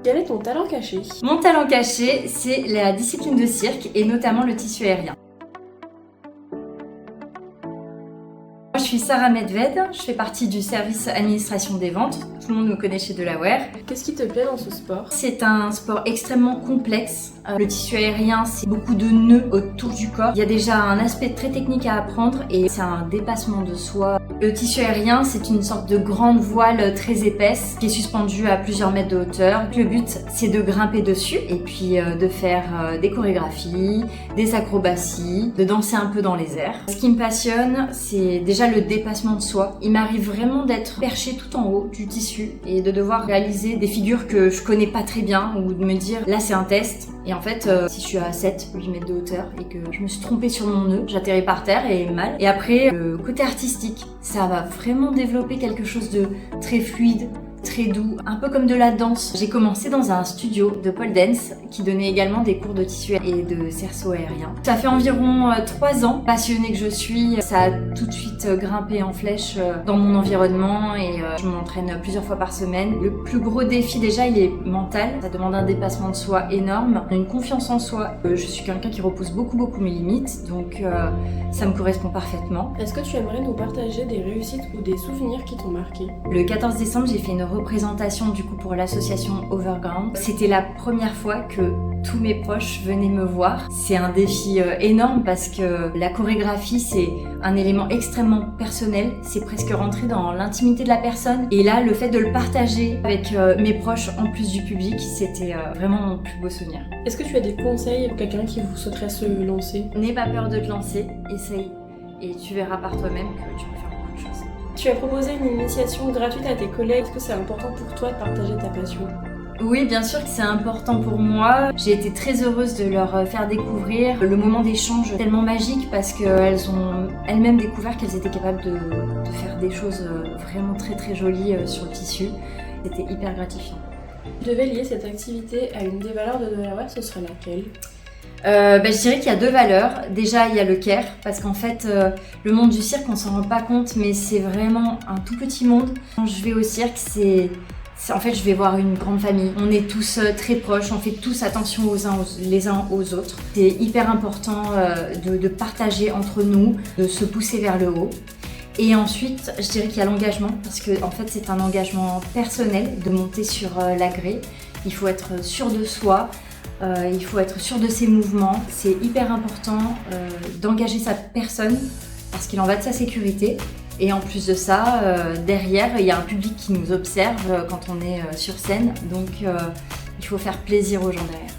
Quel est ton talent caché? Mon talent caché, c'est la discipline de cirque et notamment le tissu aérien. Moi, je suis Sarah Medved, je fais partie du service administration des ventes. Tout le monde me connaît chez Delaware. Qu'est-ce qui te plaît dans ce sport? C'est un sport extrêmement complexe. Le tissu aérien, c'est beaucoup de nœuds autour du corps. Il y a déjà un aspect très technique à apprendre et c'est un dépassement de soi. Le tissu aérien, c'est une sorte de grande voile très épaisse qui est suspendue à plusieurs mètres de hauteur. Le but, c'est de grimper dessus et puis de faire des chorégraphies, des acrobaties, de danser un peu dans les airs. Ce qui me passionne, c'est déjà le dépassement de soi. Il m'arrive vraiment d'être perché tout en haut du tissu et de devoir réaliser des figures que je connais pas très bien ou de me dire là c'est un test. Et en fait, si je suis à 7-8 mètres de hauteur et que je me suis trompée sur mon nœud, j'atterris par terre et mal. Et après, le côté artistique, ça va vraiment développer quelque chose de très fluide, très doux, un peu comme de la danse. J'ai commencé dans un studio de pole dance qui donnait également des cours de tissu et de cerceau aérien. Ça fait environ 3 ans, passionnée que je suis, ça a tout de suite grimpé en flèche dans mon environnement et je m'entraîne plusieurs fois par semaine. Le plus gros défi déjà, il est mental. Ça demande un dépassement de soi énorme, une confiance en soi. Je suis quelqu'un qui repousse beaucoup mes limites, donc ça me correspond parfaitement. Est-ce que tu aimerais nous partager des réussites ou des souvenirs qui t'ont marqué? Le 14 décembre, j'ai fait une représentation du coup pour l'association Overground. C'était la première fois que tous mes proches venaient me voir. C'est un défi énorme parce que la chorégraphie c'est un élément extrêmement personnel, c'est presque rentrer dans l'intimité de la personne et là le fait de le partager avec mes proches en plus du public, c'était vraiment mon plus beau souvenir. Est-ce que tu as des conseils pour quelqu'un qui souhaiterait se lancer? N'aie pas peur de te lancer, essaye et tu verras par toi-même que tu peux faire beaucoup de choses. Tu as proposé une initiation gratuite à tes collègues. Est-ce que c'est important pour toi de partager ta passion? Oui, bien sûr que c'est important pour moi. J'ai été très heureuse de leur faire découvrir le moment d'échange tellement magique parce qu'elles ont elles-mêmes découvert qu'elles étaient capables de faire des choses vraiment très jolies sur le tissu. C'était hyper gratifiant. Si tu devais lier cette activité à une des valeurs de Delaware, ce serait laquelle? Je dirais qu'il y a 2 valeurs. Déjà, il y a le care, parce qu'en fait, le monde du cirque, on s'en rend pas compte, mais c'est vraiment un tout petit monde. Quand je vais au cirque, en fait, je vais voir une grande famille. On est tous très proches, on fait tous attention les uns aux autres. C'est hyper important de partager entre nous, de se pousser vers le haut. Et ensuite, je dirais qu'il y a l'engagement, parce que en fait, c'est un engagement personnel de monter sur la grille. Il faut être sûr de soi. Il faut être sûr de ses mouvements. C'est hyper important d'engager sa personne parce qu'il en va de sa sécurité. Et en plus de ça, derrière, il y a un public qui nous observe quand on est sur scène. Donc, il faut faire plaisir aux gens derrière.